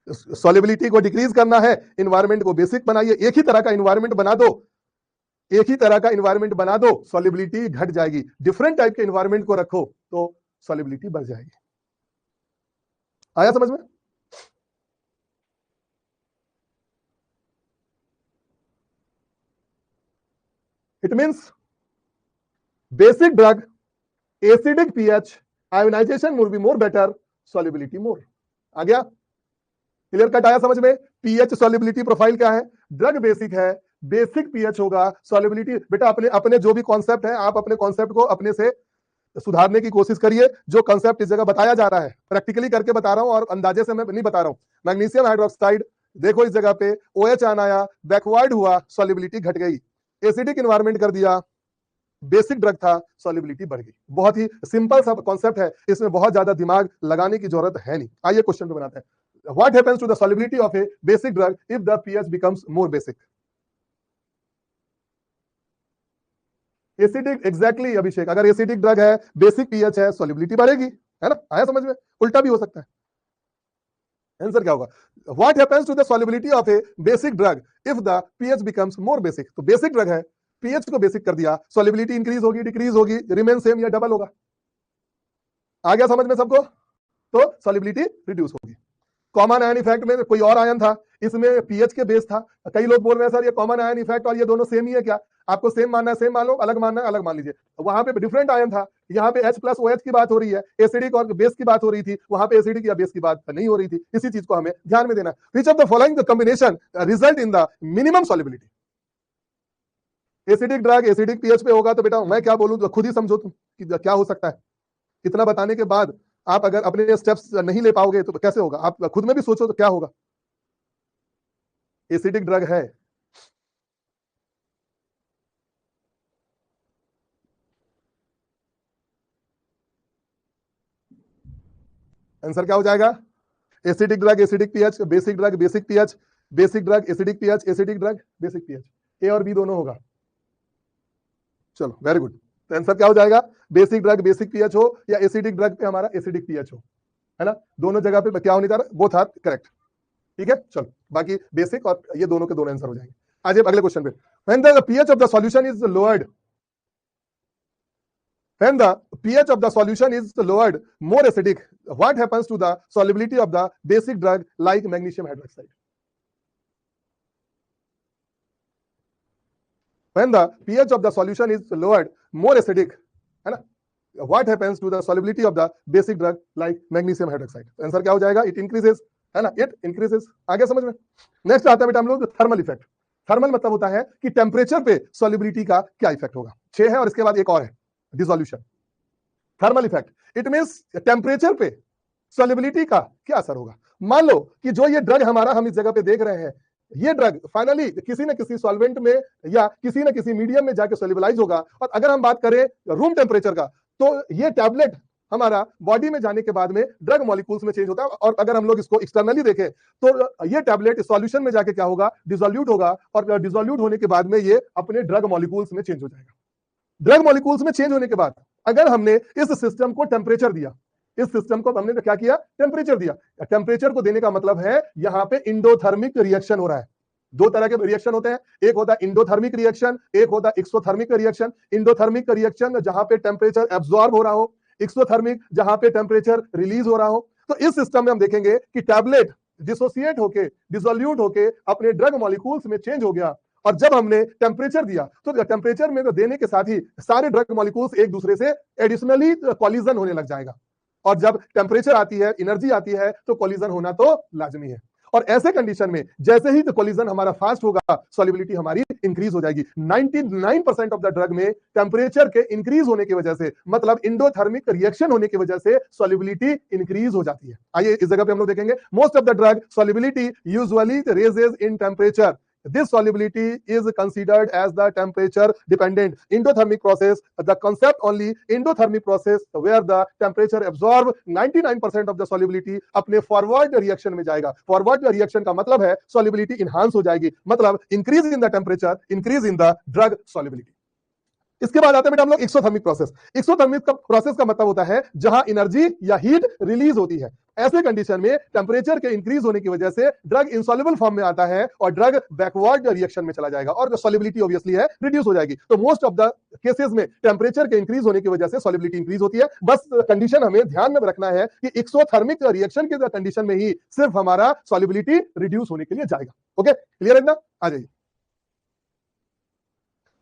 सॉल्युबिलिटी को डिक्रीज करना है, एनवायरनमेंट को बेसिक बनाइए, एक ही तरह का एनवायरनमेंट बना दो, एक ही तरह का एनवायरनमेंट बना दो, सॉल्युबिलिटी घट जाएगी। डिफरेंट टाइप के एनवायरनमेंट को रखो तो सॉल्युबिलिटी बढ़ जाएगी। आया समझ में? It means basic drug acidic pH, ionisation would be more better, solubility more. आ गया? क्लियर कट आया समझ में? पीएच सॉल्युबिलिटी प्रोफाइल क्या है? ड्रग बेसिक है, बेसिक पीएच होगा, सॉल्युबिलिटी। बेटा अपने अपने जो भी कॉन्सेप्ट है, आप अपने कॉन्सेप्ट को अपने से सुधारने की कोशिश करिए। जो कॉन्सेप्ट इस जगह बताया जा रहा है प्रैक्टिकली करके बता रहा हूं, और अंदाजे से मैं नहीं बता रहा हूं। मैग्नीशियम हाइड्रोक्साइड देखो, इस जगह पे OH आयन आया, बैकवर्ड हुआ, सॉल्युबिलिटी घट गई, एसिडिक एनवायरनमेंट कर दिया, बेसिक ड्रग था, सॉल्युबिलिटी बढ़ गई। बहुत ही सिंपल सा कॉन्सेप्ट है, इसमें बहुत ज्यादा दिमाग लगाने की जरूरत है नहीं। आइए क्वेश्चन पे बनाते हैं। What happens to the solubility of a basic drug if the pH becomes more basic? Acidic, exactly Abhishek, अगर एसिडिक ड्रग है, बेसिक पीएच है, सॉल्युबिलिटी बढ़ेगी, है ना? आया समझ में? उल्टा भी हो सकता है। आंसर क्या होगा? What happens to the solubility of a basic drug if the pH becomes more basic? तो बेसिक ड्रग है, पीएच को बेसिक कर दिया, सॉल्युबिलिटी इंक्रीज होगी, डिक्रीज होगी, रिमेन सेम या डबल होगा? आ गया समझ में सबको? तो सॉल्युबिलिटी रिड्यूस होगी। कॉमन आयन इफेक्ट में कोई और आयन था, इसमें पीएच के बेस था। कई लोग बोल रहे हैं सर ये कॉमन आयन इफेक्ट और ये दोनों सेम ही है क्या? आपको सेम मानना है सेम मान लो, अलग मानना है अलग मान लीजिए। वहां पे डिफरेंट आयन था, यहाँ पे H+ OH की बात हो रही है, एसिडिक और बेस की बात हो रही थी, वहां पे एसिडिक या बेस की बात नहीं हो रही थी। इसी चीज को हमें ध्यान में देना। Which of the following combination result in the minimum solubility? Acidic drug acidic pH पे होगा तो बेटा मैं क्या बोलूं, तो खुद ही समझो तुम कि क्या हो सकता है। इतना बताने के बाद आप अगर अपने स्टेप्स नहीं ले पाओगे तो कैसे होगा? आप खुद में भी सोचो तो क्या होगा। एसिडिक ड्रग है, आंसर क्या हो जाएगा? Acidic drug acidic pH, basic drug basic pH, basic drug acidic pH, acidic drug basic pH, A और बी दोनों होगा। चलो वेरी गुड। तो आंसर क्या हो जाएगा, बेसिक ड्रग बेसिक पीएच हो या एसिडिक ड्रग पे हमारा एसिडिक पीएच हो, है ना, दोनों जगह पे क्या होने जा रहा है, बोथ आर करेक्ट। ठीक है, चलो बाकी बेसिक और ये दोनों के दोनों आंसर हो जाएंगे। आज अगले क्वेश्चन पे, when the pH of the solution is lowered, when the pH of the solution is lowered, more acidic, what happens to the solubility of the basic drug like magnesium hydroxide? When the pH of the solution is lowered, more acidic, है ना, what happens to the solubility of the basic drug like magnesium hydroxide? Answer क्या हो जाएगा, it increases, है ना, it increases। आगे समझ में। नेक्स्ट आता है बेटा हम लोग थर्मल इफेक्ट। थर्मल मतलब होता है कि टेम्परेचर पे सॉल्युबिलिटी का क्या इफेक्ट होगा। 6 है और इसके बाद एक और है dissolution. Thermal effect, it means temperature पे सॉल्युबिलिटी का क्या असर होगा। मान लो कि जो ये ड्रग हमारा हम इस जगह पे देख रहे हैं, ये ड्रग फाइनली किसी न किसी सॉल्वेंट में या किसी न किसी मीडियम में जाके सॉल्युबलाइज होगा, और अगर हम बात करें रूम टेम्परेचर का, तो ये टैबलेट हमारा बॉडी में जाने के बाद में ड्रग मॉलिक्यूल्स में चेंज होता है, और अगर हम लोग इसको एक्सटर्नली देखें तो ये टैबलेट सॉल्यूशन में जाके क्या होगा, डिसोल्यूट होगा, और डिसोल्यूट होने के बाद में ये अपने ड्रग मॉलिक्यूल्स में चेंज हो जाएगा। ड्रग मॉलिक्यूल्स में चेंज होने के बाद अगर हमने इस सिस्टम को टेम्परेचर दिया, इस सिस्टम को हमने क्या किया, टेम्परेचर दिया। टेम्परेचर को देने का मतलब है यहां पे इंडोथर्मिक रिएक्शन हो रहा है। दो तरह के रिएक्शन होते हैं, एक होता है इंडोथर्मिक रिएक्शन, एक होता है एक्सोथर्मिक रिएक्शन। इंडोथर्मिक रिएक्शन जहां पे टेम्परेचर एब्सॉर्ब हो रहा हो, एक्सोथर्मिक जहां पे टेम्परेचर रिलीज हो रहा हो। तो इस सिस्टम में हम देखेंगे कि टैबलेट डिसोसिएट होके, डिसोल्यूट होके अपने ड्रग मॉलिक्यूल्स में चेंज हो गया, और जब हमने टेम्परेचर दिया तो टेम्परेचर में देने के साथ ही सारे ड्रग मॉलिक्यूल्स एक दूसरे से एडिशनली कोलिजन होने लग जाएगा, और जब टेम्परेचर आती है, एनर्जी आती है, तो कोलिजन होना तो लाजमी है। और ऐसे कंडीशन में जैसे ही कोलिजन हमारा फास्ट होगा, सॉल्युबिलिटी हमारी इंक्रीज हो जाएगी। 99% ऑफ द ड्रग में टेम्परेचर के इंक्रीज होने की वजह से, मतलब इंडोथर्मिक रिएक्शन होने की वजह से सॉल्युबिलिटी इंक्रीज हो जाती है। आइए इस जगह पे हम लोग देखेंगे, most of the drug solubility usually raises in temperature. This solubility is considered as the temperature dependent endothermic process, the concept only endothermic process where the temperature absorb 99% of the solubility अपने forward reaction में जाएगा। Forward reaction का मतलब है solubility enhance हो जाएगी, मतलब increase in the temperature, increase in the drug solubility। इसके बाद आते हैं बेटा हम लोग एक्सोथर्मिक प्रोसेस। एक्सोथर्मिक का प्रोसेस का मतलब होता है जहां एनर्जी या हीट रिलीज होती है। ऐसे कंडीशन में टेम्परेचर के इंक्रीज होने की वजह से ड्रग इनसॉल्युबल फॉर्म में आता है और ड्रग बैकवर्ड रिएक्शन में चला जाएगा और सॉल्युबिलिटी ऑब्वियसली है रिड्यूस हो जाएगी। तो मोस्ट ऑफ द केसेस में टेम्परेचर के इंक्रीज होने की वजह से सॉल्युबिलिटी इंक्रीज होती है। बस कंडीशन हमें ध्यान में रखना है कि एक्सोथर्मिक रिएक्शन के कंडीशन में ही सिर्फ हमारा सॉल्युबिलिटी रिड्यूस होने के लिए जाएगा। ओके, क्लियर है ना? आ जाइए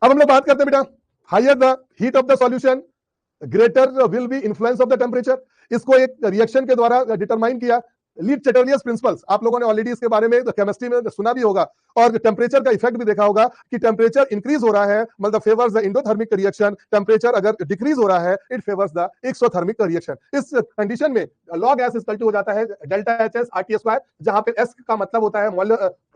अब हम लोग बात करते हैं बेटा, higher the heat of the solution, greater will be influence of the temperature। इसको एक रिएक्शन के द्वारा डिटरमाइन किया, लीड चैटर्लियस प्रिंसिपल्स। आप लोगों ने ऑलरेडी इसके बारे में केमिस्ट्री में सुना भी होगा और टेम्परेचर का इफेक्ट भी देखा होगा कि टेम्परेचर इंक्रीज हो रहा है मतलब favours the endothermic reaction, temperature अगर डिक्रीज हो रहा है it favours the exothermic reaction. इस कंडीशन में लॉग एस इक्वल टू हो जाता है delta H S RT square, जहां पे एस का मतलब होता है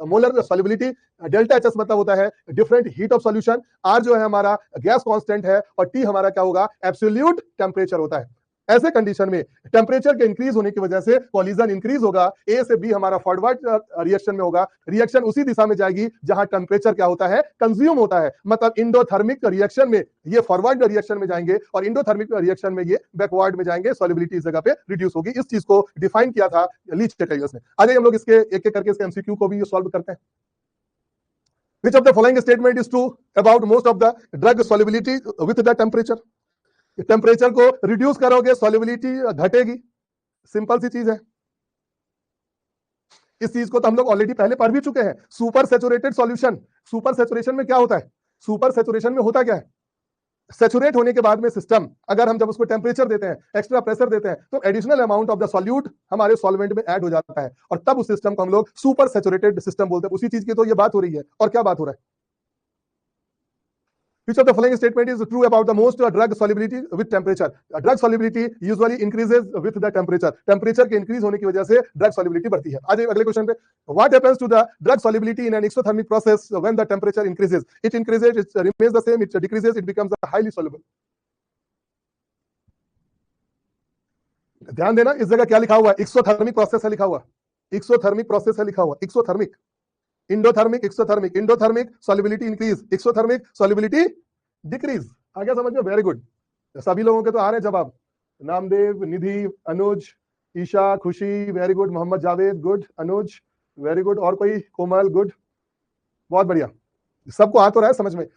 molar solubility, delta H S मतलब होता है different heat of solution, R जो है हमारा गैस कांस्टेंट है और टी हमारा क्या होगा, एब्सोल्यूट टेम्परेचर होता है। ऐसे कंडीशन में टेम्परेचर के इंक्रीज होने की वजह से कोलिजन इंक्रीज होगा, ए से बी हमारा फॉरवर्ड रिएक्शन में होगा, रिएक्शन उसी दिशा में जाएगी जहां टेम्परेचर क्या होता है, कंज्यूम होता है। मतलब इंडोथर्मिक रिएक्शन में ये फॉरवर्ड रिएक्शन में जाएंगे और इंडोथर्मिक रिएक्शन में ये बैकवर्ड में जाएंगे, सॉल्युबिलिटी इस जगह पे रिड्यूस होगी। इस चीज को डिफाइन किया था लीच चैटर्लियस ने। आगे हम लोग इसके एक एक करके इसके एमसीक्यू को भी सॉल्व करते हैं। Which of the following statement is true about most of the drug solubility with the temperature? Temperature को रिड्यूस करोगे सॉल्युबिलिटी घटेगी, सिंपल सी चीज है। इस चीज को तो हम लोग ऑलरेडी पहले पढ़ भी चुके हैं। Super saturated solution, super saturation में क्या होता है, सुपर सैचुरेशन में होता क्या है, सैचुरेट होने के बाद में सिस्टम अगर हम जब उसको टेम्परेचर देते हैं, एक्स्ट्रा प्रेशर देते हैं, तो additional amount of the solute हमारे सॉल्वेंट में ऐड हो जाता है और तब उस सिस्टम को हम लोग सुपर सैचुरेटेड सिस्टम बोलते हैं। उसी चीज की तो ये बात हो रही है। और क्या बात हो रहा है, Which of the following statement is true about the most drug solubility with temperature? Drug solubility usually increases with the temperature. Temperature के increase होने की वजह से drug solubility बढ़ती है। आज अगले क्वेश्चन पे, What happens to the drug solubility in an exothermic process when the temperature increases? It increases, it remains the same, it decreases, it becomes highly soluble. ध्यान देना, इस जगह क्या लिखा हुआ है, एक्सोथर्मिक प्रोसेस है लिखा हुआ। एक्सोथर्मिक प्रोसेस है लिखा हुआ, exothermic, endothermic, exothermic, endothermic solubility increase, exothermic solubility decrease. आ गया समझ में? Very good. सभी लोगों के तो आ रहे जवाब। नामदेव, निधि, Anuj, Isha, Khushi, very good. Mohammed Javed, good. Anuj, very good. और कोई? कोमल, गुड, बहुत बढ़िया। सबको आ तो रहा है समझ में।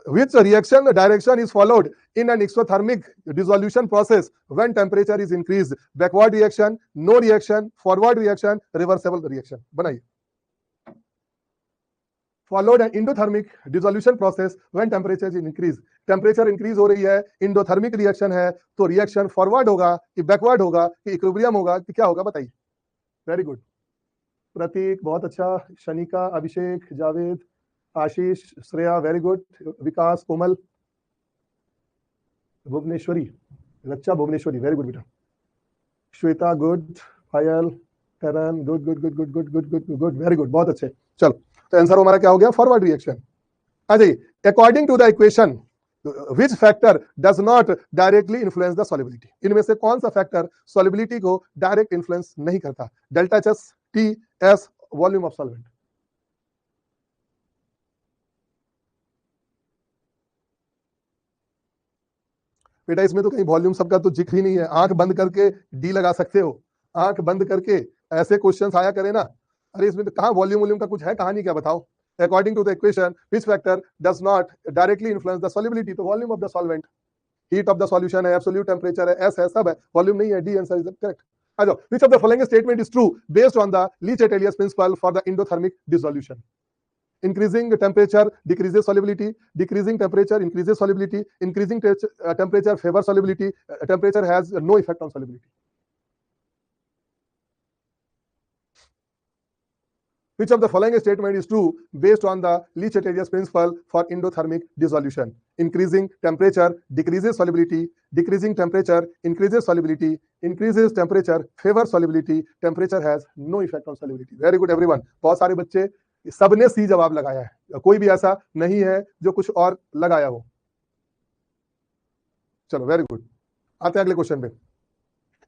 Which reaction direction is followed in an exothermic dissolution process when temperature is increased? Backward reaction, no reaction, forward reaction, reversible reaction. बनाइए। Followed an endothermic dissolution process when temperature is increased. Temperature increase हो रही है, endothermic reaction है, तो reaction forward होगा कि backward होगा कि equilibrium होगा कि क्या होगा? बताइए। Very good. प्रतीक, बहुत अच्छा। Shanika, Abhishek, Javed, Ashish, Shreya, very good. Vikas, Komal, Bhuvneshwari, Raksha Bhuvneshwari, very good बेटा। Shweta, good. Payal, Karan, good good good good good good good good, very good, बहुत अच्छे। चलो, तो आंसर हमारा क्या हो गया? Forward reaction. आ जाइए। According to the equation which factor does not directly influence the solubility? इनमें से कौन सा फैक्टर सॉल्युबिलिटी को डायरेक्ट इन्फ्लुएंस नहीं करता? Delta H, T, S, volume of solvent. बेटा इसमें तो कहीं वॉल्यूम सबका तो जिक्र ही नहीं है। आंख बंद करके डी लगा सकते हो, आंख बंद करके ऐसे क्वेश्चंस आया करे ना। अरे इसमें तो कहां वॉल्यूम का कुछ है? कहानी क्या? बताओ। According to the equation which factor does not directly influence the solubility? तो volume of the solvent, heat of the solution है, एब्सोल्यूट टेंपरेचर है, एस है, सब है, वॉल्यूम नहीं है। D answer is correct. आ जाओ। Which of the following statement is true based on the Le Chatelier principle for the endothermic dissolution? Increasing temperature decreases solubility, decreasing temperature increases solubility, increasing temperature favors solubility, temperature has no effect on solubility. Which of the following statement is true based on the Lee-Chatelius principle for endothermic dissolution? Increasing temperature decreases solubility, decreasing temperature increases solubility, increases temperature favors solubility, temperature has no effect on solubility. Very good everyone. बहुत सारे बच्चे सबने सी जवाब लगाया है, कोई भी ऐसा नहीं है जो कुछ और लगाया हो। चलो वेरी गुड। आते हैं अगले क्वेश्चन पे।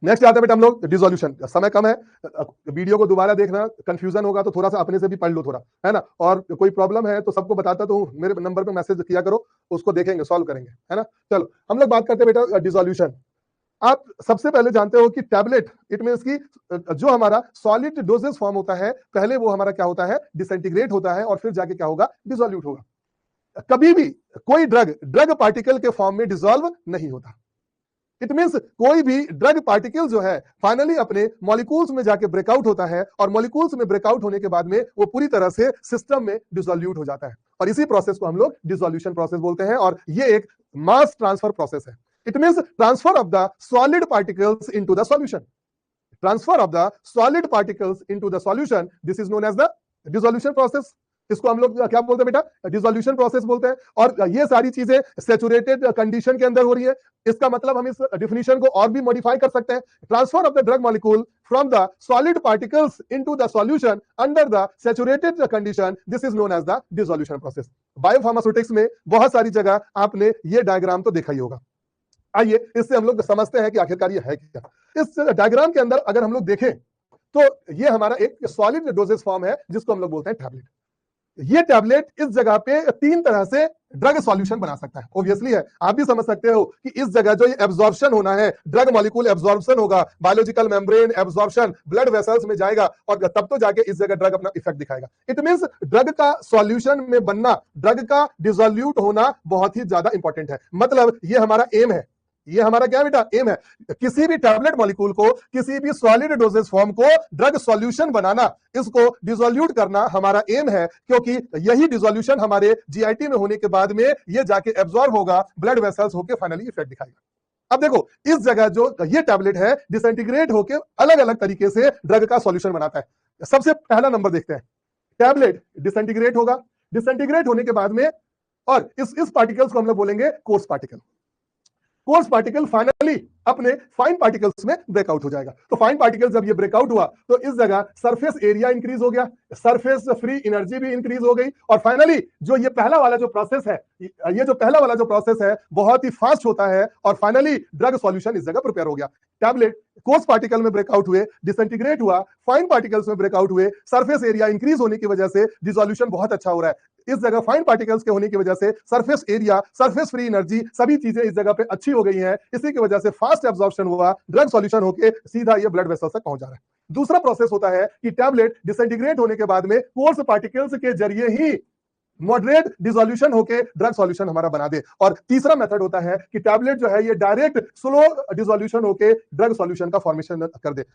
नेक्स्ट आते हैं बेटा हम लोग डिसोल्यूशन। समय कम है, वीडियो को दोबारा देखना, कंफ्यूजन होगा तो थोड़ा सा अपने से भी पढ़ लो थोड़ा, है ना। और कोई प्रॉब्लम है तो सबको बताता तो मेरे नंबर पे मैसेज किया करो, उसको देखेंगे, सॉल्व करेंगे, है ना। चलो हम लोग बात करते हैं बेटा डिसोल्यूशन। आप सबसे पहले जानते हो कि टैबलेट, इट मींस कि जो हमारा सॉलिड डोजेस फॉर्म होता है, पहले वो हमारा क्या होता है? डिसइंटीग्रेट होता है और फिर जाके क्या होगा? डिसोल्यूट होगा। कभी भी कोई ड्रग पार्टिकल के फॉर्म में डिसॉल्व नहीं होता। इट मींस कोई भी ड्रग पार्टिकल जो है फाइनली अपने मॉलिक्यूल्स में जाके ब्रेकआउट होता है और मॉलिक्यूल्स में ब्रेकआउट होने के बाद में वो पूरी तरह से सिस्टम में डिसोल्यूट हो जाता है और इसी प्रोसेस को हम लोग डिसोल्यूशन प्रोसेस बोलते हैं और ये एक मास ट्रांसफर प्रोसेस है। It means transfer of the solid particles into the solution. Transfer of the solid particles into the solution. This is known as the dissolution process. इसको हम लोग क्या बोलते हैं बेटा? डिसोल्यूशन प्रोसेस बोलते हैं। और ये सारी चीजें सैचुरेटेड कंडीशन के अंदर हो रही है। इसका मतलब हम इस डिफिनीशन को और भी मॉडिफाई कर सकते हैं। Transfer of the drug molecule from the solid particles into the solution under the saturated condition, this is known as the dissolution process. Biopharmaceutics में बहुत सारी जगह आपने ये डायग्राम तो देखा ही होगा। आइए इससे हम लोग समझते हैं कि आखिरकार ये है क्या। इस डायग्राम के अंदर अगर हम लोग देखें तो ये हमारा एक सॉलिड डोजेस फॉर्म है जिसको हम लोग बोलते हैं टैबलेट। ये टैबलेट इस जगह पे तीन तरह से ड्रग सॉल्यूशन बना सकता है। ऑब्वियसली है, आप भी समझ सकते हो कि इस जगह जो ये एब्जॉर्प्शन होना है, ड्रग मॉलिक्यूल एब्जॉर्प्शन होगा, biological membrane absorption, blood vessels में जाएगा और तब तो जाके इस जगह ड्रग अपना इफेक्ट दिखाएगा। इट मींस ड्रग का सॉल्यूशन में बनना, ड्रग का डिसोल्यूट होना बहुत ही ज्यादा इंपॉर्टेंट है। मतलब ये हमारा एम है, ये हमारा क्या बेटा? एम है। किसी भी टैबलेट मॉलिक्यूल को, किसी भी सॉलिड डोजेस फॉर्म को ड्रग सॉल्यूशन बनाना, इसको डिसोल्यूट करना हमारा एम है, क्योंकि यही डिसोल्यूशन हमारे जीआईटी में होने के बाद में ये जाके एब्जॉर्ब होगा, ब्लड वेसल्स होके फाइनली इफेक्ट दिखाएगा। अब देखो इस जगह जो ये टैबलेट है डिसइंटीग्रेट होके अलग अलग तरीके से ड्रग का सॉल्यूशन बनाता है। सबसे पहला नंबर देखते हैं। टैबलेट डिसइंटीग्रेट होगा, डिसइंटीग्रेट होने के बाद में और इस पार्टिकल्स को हम लोग बोलेंगे coarse particle. Coarse particle finally अपने फाइन पार्टिकल्स में ब्रेकआउट हो जाएगा। तो फाइन पार्टिकल जब ये ब्रेकआउट हुआ तो इस जगह सरफेस एरिया इंक्रीज हो गया, सरफेस फ्री एनर्जी भी इंक्रीज हो गई, और फाइनली जो ये पहला वाला जो प्रोसेस है, ये जो पहला वाला जो प्रोसेस है बहुत ही फास्ट होता है, और फाइनली ड्रग सॉल्यूशन इस जगह प्रिपेयर हो गया। टैबलेट कोर्स पार्टिकल में ब्रेकआउट हुए, डिसइंटीग्रेट हुआ, फाइन पार्टिकल्स में ब्रेकआउट हुए, सरफेस एरिया इंक्रीज होने की वजह से डिसोल्यूशन बहुत अच्छा हो रहा है। इस जगह फाइन पार्टिकल्स के होने की वजह से surface area, surface free energy, सभी चीजें इस जगह पे अच्छी हो गई हैं। इसी की वजह से फास्ट एब्जॉर्प्शन हुआ, ड्रग सॉल्यूशन होके सीधा ये ब्लड वेसल तक पहुंच जा रहा है। दूसरा प्रोसेस होता है कि टैबलेट डिसइंटीग्रेट होने के बाद में कोर्स पार्टिकल्स के जरिए ही मॉडरेट डिसोल्यूशन होके ड्रग सॉल्यूशन हमारा बना दे। और तीसरा मेथड होता है कि टैबलेट जो है ये डायरेक्ट स्लो डिसोल्यूशन होके ड्रग सॉल्यूशन का फॉर्मेशन कर दे।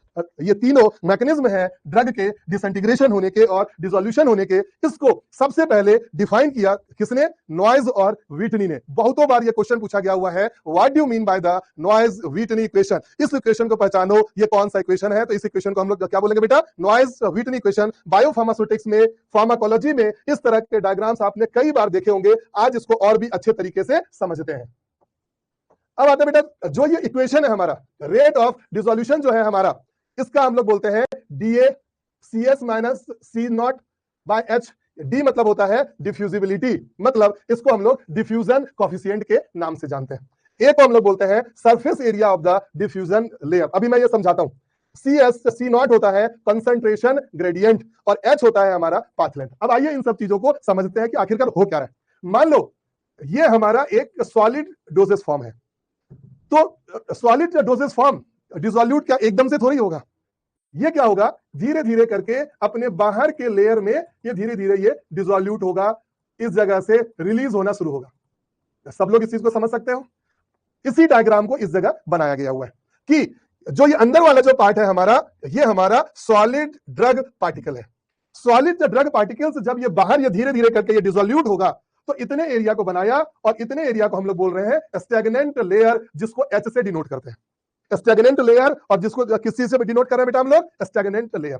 ये तीनों मैकेनिज्म है ड्रग के डिसइंटीग्रेशन होने के और डिसोल्यूशन होने के। इसको सबसे पहले डिफाइन किया किसने? नॉइज और व्हिटनी ने। बहुतों बार ये क्वेश्चन पूछा गया हुआ है, what do you mean by the Noyes Whitney equation? इस इक्वेशन को पहचानो, ये कौन सा इक्वेशन है? तो इस इक्वेशन को हम लोग क्या बोलेंगे बेटा? Noise Whitney equation. बायोफार्मास्यूटिक्स में, फार्माकोलॉजी में इस तरह के डायग्राम्स आपने कई बार देखे होंगे। आज इसको और भी अच्छे तरीके से समझते हैं। अब आते बेटा, जो ये इक्वेशन है हमारा, रेट ऑफ डिसोल्यूशन जो है हमारा, इसका हम लोग बोलते हैं DA CS minus C naught by H. D मतलब होता है डिफ्यूजिबिलिटी, मतलब इसको हम लोग डिफ्यूजन कॉफिशिएंट के नाम से जानते हैं। ए को हम लोग बोलते हैं surface area of the diffusion layer. अभी मैं ये समझाता हूं। सी नॉट होता है कंसंट्रेशन ग्रेडियंट, और एच होता है हमारा पाथ लेंथ। अब आइए इन सब चीजों को समझते हैं कि आखिरकार हो क्या रहा है। मान लो ये हमारा एक सॉलिड डोजेस फॉर्म है, तो सॉलिड डोजेस फॉर्म डिसोल्यूट क्या एकदम से थोड़ी होगा। ये क्या होगा? धीरे धीरे करके अपने बाहर के लेयर में ये धीरे धीरे ये डिसोल्यूट होगा, इस जगह से रिलीज होना शुरू होगा। सब लोग इस चीज को समझ सकते हो? इसी डायग्राम को इस जगह बनाया गया हुआ है कि जो ये अंदर वाला जो पार्ट है हमारा, ये हमारा सॉलिड ड्रग पार्टिकल है। सॉलिड ड्रग पार्टिकल्स जब ये बाहर ये धीरे धीरे करके ये डिसोल्यूट होगा, तो इतने एरिया को बनाया, और इतने एरिया को हम लोग बोल रहे हैं स्टैग्नेंट लेयर, जिसको एच से डिनोट करते हैं। स्टैग्नेंट लेयर, और जिसको किस चीज से डिनोट कर रहे हैं बेटा हम लोग? Stagnant layer.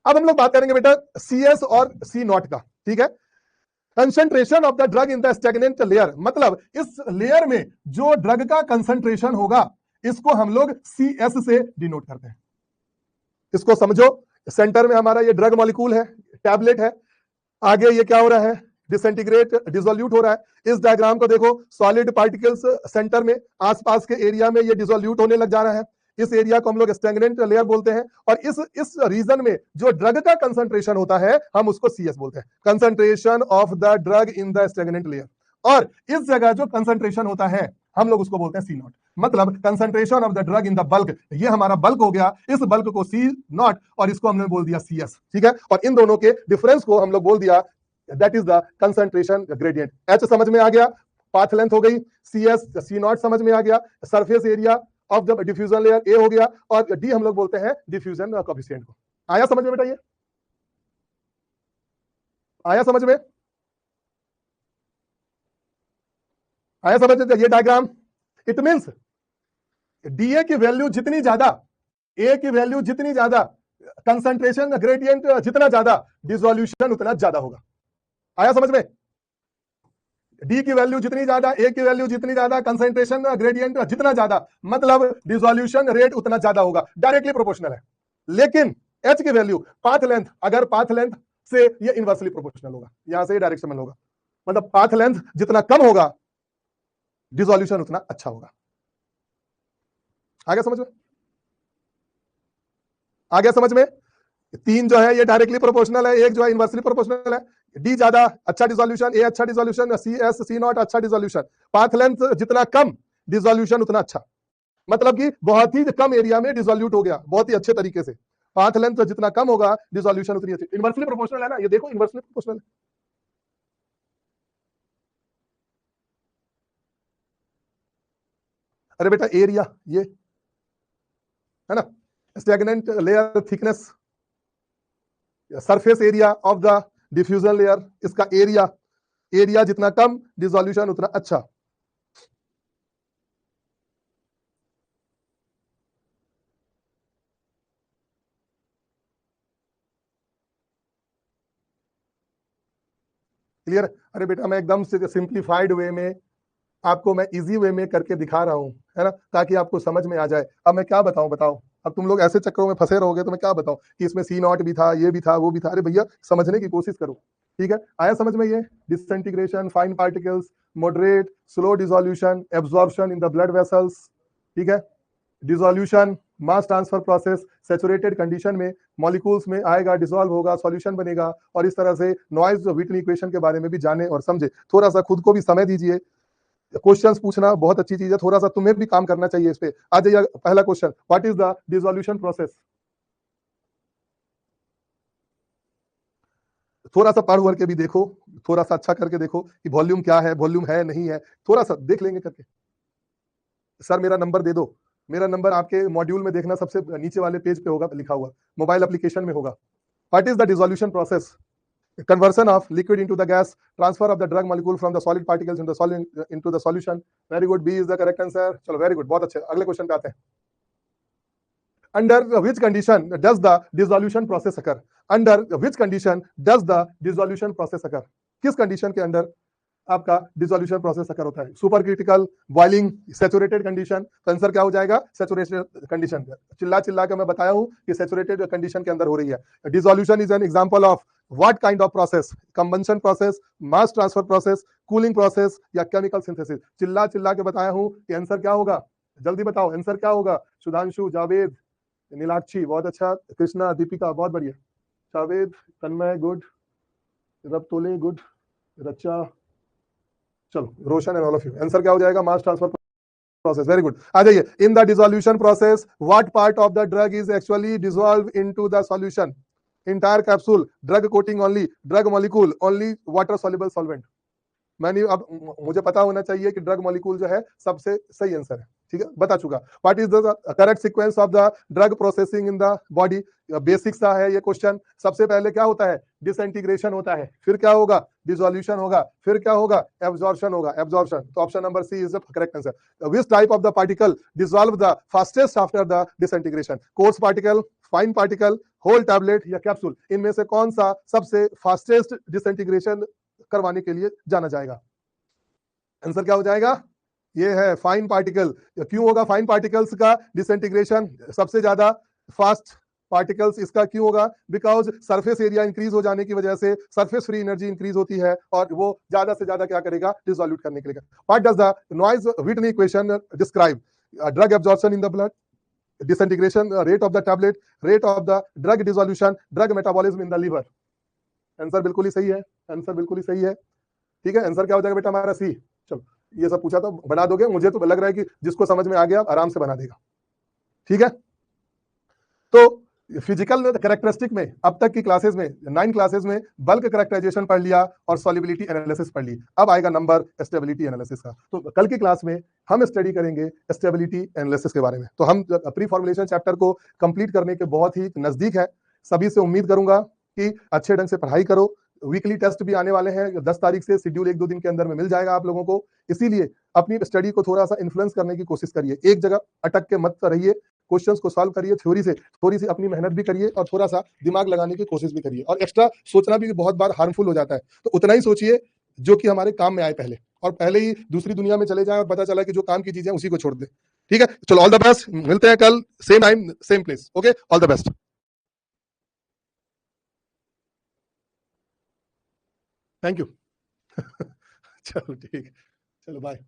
अब हम लोग बात करेंगे बेटा CS और C नॉट का, ठीक है? Concentration of the drug in the stagnant layer, मतलब इस लेयर में जो ड्रग का कंसंट्रेशन होगा, इसको हम लोग CS से डिनोट करते हैं। इसको समझो, सेंटर में हमारा ये ड्रग मॉलिक्यूल है, टैबलेट है, आगे ये क्या हो रहा है? डिसइंटीग्रेट, डिसोल्यूट हो रहा है। इस डायग्राम को देखो, सॉलिड पार्टिकल्स सेंटर में, आसपास के एरिया में ये डिसोल्यूट होने लग जा रहा है। इस एरिया को हम लोग स्टैग्नेंट लेयर बोलते हैं, और इस रीजन में जो ड्रग का कंसंट्रेशन होता है, हम उसको CS बोलते हैं, concentration of the drug in the stagnant layer. और इस जगह जो कंसंट्रेशन होता है, हम लोग उसको बोलते हैं C नॉट, मतलब concentration of the drug in the bulk. ये हमारा बल्क हो गया, इस बल्क को C नॉट, और इसको हमने बोल दिया CS, ठीक है? और इन दोनों के डिफरेंस को हम लोग बोल दिया that is the concentration gradient. H समझ में आ गया, पाथ लेंथ हो गई, CS C नॉट समझ में आ गया, surface area of the diffusion layer A हो गया, और डी हम लोग बोलते हैं डिफ्यूजन कोएफिशिएंट को। आया समझ में बेटा? ये आया समझ में? आया समझ में? ये डायग्राम, इट मींस डीए की वैल्यू जितनी ज्यादा, ए की वैल्यू जितनी ज्यादा, कंसंट्रेशन ग्रेडियंट जितना ज्यादा, डिसोल्यूशन उतना ज्यादा होगा। आया समझ में? डी की वैल्यू जितनी ज्यादा, ए की वैल्यू जितनी ज्यादा, कंसंट्रेशन ग्रेडियंट जितना ज्यादा, मतलब डिसोल्यूशन रेट उतना ज्यादा होगा, डायरेक्टली प्रोपोर्शनल है। लेकिन एच की वैल्यू, पाथ लेंथ, अगर पाथ लेंथ से ये इनवर्सली प्रोपोर्शनल होगा, यहां से डायरेक्शनल होगा, मतलब पाथ लेंथ जितना कम होगा, डिसोल्यूशन उतना अच्छा होगा। आगे समझ में? आगे समझ में? तीन जो है ये डायरेक्टली प्रोपोर्शनल है, एक जो है इनवर्सली प्रोपोर्शनल है। डी ज्यादा अच्छा डिसोल्यूशन, ए अच्छा डिसोल्यूशन, CS C नॉट अच्छा डिसोल्यूशन। पाथ लेंथ जितना कम, डिसोल्यूशन उतना अच्छा, मतलब कि बहुत ही कम एरिया में डिसोल्यूट हो गया बहुत ही अच्छे तरीके से। पाथ लेंथ जितना कम होगा, डिसोल्यूशन उतनी अच्छी। इनवर्सली प्रोपोर्शनल है ना, ये देखो इनवर्सली प्रोपोर्शनल। अरे बेटा एरिया ये है ना, stagnant layer thickness, surface area of the diffusion layer, इसका एरिया, एरिया जितना कम, डिसोल्यूशन उतना अच्छा। क्लियर? अरे बेटा मैं एकदम से सिंप्लीफाइड वे में आपको मैं इजी वे में करके दिखा रहा हूं, है ना, ताकि आपको समझ में आ जाए। अब मैं क्या बताऊं, बताओ। अब तुम लोग ऐसे चक्करों में फंसे रहोगे तो मैं क्या बताऊं कि इसमें सी नॉट भी था, ये भी था, वो भी था। अरे भैया समझने की कोशिश करो। ठीक है, आया समझ में ये? Disintegration, fine particles, moderate slow dissolution, absorption in the blood vessels. ठीक है, डिसोल्यूशन, मास ट्रांसफर प्रोसेस, सैचुरेटेड कंडीशन में मॉलिक्यूल्स में आएगा, डिसॉल्व होगा, सॉल्यूशन बनेगा। और इस तरह से नॉइज व्हिटनी इक्वेशन के बारे में भी जाने और समझे। थोड़ा सा खुद को भी समय दीजिए। क्वेश्चंस पूछना बहुत अच्छी चीज है, थोड़ा सा तुम्हें भी काम करना चाहिए इस पे। आ जाइए, पहला question, what is the dissolution process? थोड़ा सा पढ़ के भी देखो, थोड़ा सा अच्छा करके देखो कि वॉल्यूम क्या है, वॉल्यूम है नहीं है, थोड़ा सा देख लेंगे करके। सर मेरा नंबर दे दो। मेरा नंबर आपके मॉड्यूल में देखना, सबसे नीचे वाले पेज पे होगा लिखा हुआ, मोबाइल एप्लीकेशन में होगा। What is the dissolution process? Conversion of liquid into the gas, transfer of the drug molecule from the solid particles into the solution. Very good, B is the correct answer. चलो very good, बहुत अच्छे। अगले question पे आते हैं। Under which condition does the dissolution process occur? Under which condition does the dissolution process occur? किस condition के अंदर आपका डिसोल्यूशन प्रोसेस अकर होता है? Super critical, boiling, saturated condition. तो आंसर क्या हो जाएगा? Saturated condition. चिल्ला चिल्ला के मैं बताया हूं कि सैचुरेटेड कंडीशन के अंदर हो रही है। Dissolution is an example of what kind of process? Combustion process, mass transfer process, cooling process या केमिकल सिंथेसिस? चिल्ला चिल्ला के बताया हूं कि आंसर क्या होगा। जल्दी बताओ आंसर क्या होगा। सुधांशु, जावेद, नीलाक्षी बहुत अच्छा, कृष्णा, दीपिका बहुत बढ़िया, जावेद, तन्मय गुड, रबतोले गुड, रचा, चलो Roshan and all of you. Answer क्या हो जाएगा? Mass transfer process. Very good, आ जाइए। In the dissolution process what part of the drug is actually dissolve into the solution? Entire capsule, drug coating only, drug molecule only, water soluble solvent? मैंने अब मुझे पता होना चाहिए कि drug molecule जो है सबसे सही आंसर है। ठीक है, बता चुका। What is the correct sequence of the drug processing in the body? Basic सा है ये क्वेश्चन। सबसे पहले क्या होता है? डिसइंटीग्रेशन होता है, फिर क्या होगा? डिसोल्यूशन होगा, फिर क्या होगा? एब्जॉर्प्शन होगा, एब्जॉर्प्शन। तो option number C is the correct answer. Which type of the particle dissolve the fastest after the disintegration? Coarse particle, fine particle, whole tablet या कैप्सूल? इनमें से कौन सा सबसे फास्टेस्ट डिसइंटीग्रेशन करवाने के लिए जाना जाएगा? आंसर क्या हो जाएगा? ये है फाइन पार्टिकल। क्यों होगा फाइन पार्टिकल्स का डिसइंटीग्रेशन सबसे ज्यादा फास्ट? पार्टिकल्स इसका क्यों होगा? बिकॉज सरफेस एरिया इंक्रीज हो जाने की वजह से सरफेस फ्री एनर्जी इंक्रीज होती है और वो ज्यादा से ज्यादा क्या करेगा? डिसोल्यूट करने के लिए। What does the Noyes Whitney equation describe? Drug absorption in the blood, disintegration rate of the tablet, rate of the drug dissolution, drug metabolism in the liver? Answer बिल्कुल ही सही है, आंसर बिल्कुल ही सही है। ठीक है, आंसर क्या हो जाएगा बेटा हमारा? सी। चलो ये सब पूछा था, बना दोगे? मुझे तो लग रहा है कि जिसको समझ में आ गया आराम से बना देगा। ठीक है, तो फिजिकल कैरेक्टरिस्टिक में अब तक की क्लासेस में 9 क्लासेस में बल्क कैरेक्टराइजेशन पढ़ लिया और सॉल्युबिलिटी एनालिसिस पढ़ ली। अब आएगा नंबर स्टेबिलिटी एनालिसिस का। तो कल की क्लास में हम स्टडी करेंगे स्टेबिलिटी एनालिसिस के बारे में। तो हम प्री फॉर्मुलेशन चैप्टर को कंप्लीट करने के बहुत ही नजदीक है। सभी से उम्मीद करूंगा कि अच्छे ढंग से पढ़ाई करो। वीकली टेस्ट भी आने वाले हैं 10 तारीख से, शेड्यूल 1-2 दिन के अंदर में मिल जाएगा आप लोगों को। इसीलिए अपनी स्टडी को थोड़ा सा इन्फ्लुएंस करने की कोशिश करिए, एक जगह अटक के मत रहिए। क्वेश्चंस को सॉल्व करिए थ्योरी से, थोड़ी सी अपनी मेहनत भी करिए और थोड़ा सा दिमाग लगाने की कोशिश भी करिए। और एक्स्ट्रा सोचना भी बहुत बार हार्मफुल हो जाता है, तो उतना ही सोचिए जो कि हमारे काम में आए पहले, और पहले ही दूसरी दुनिया में चले जाए और पता चला कि जो काम की चीजें उसी को छोड़ दे। ठीक है, चलो ऑल द बेस्ट, मिलते हैं कल same time same place. Okay, all the best, thank you. चलो ठीक, चलो बाय।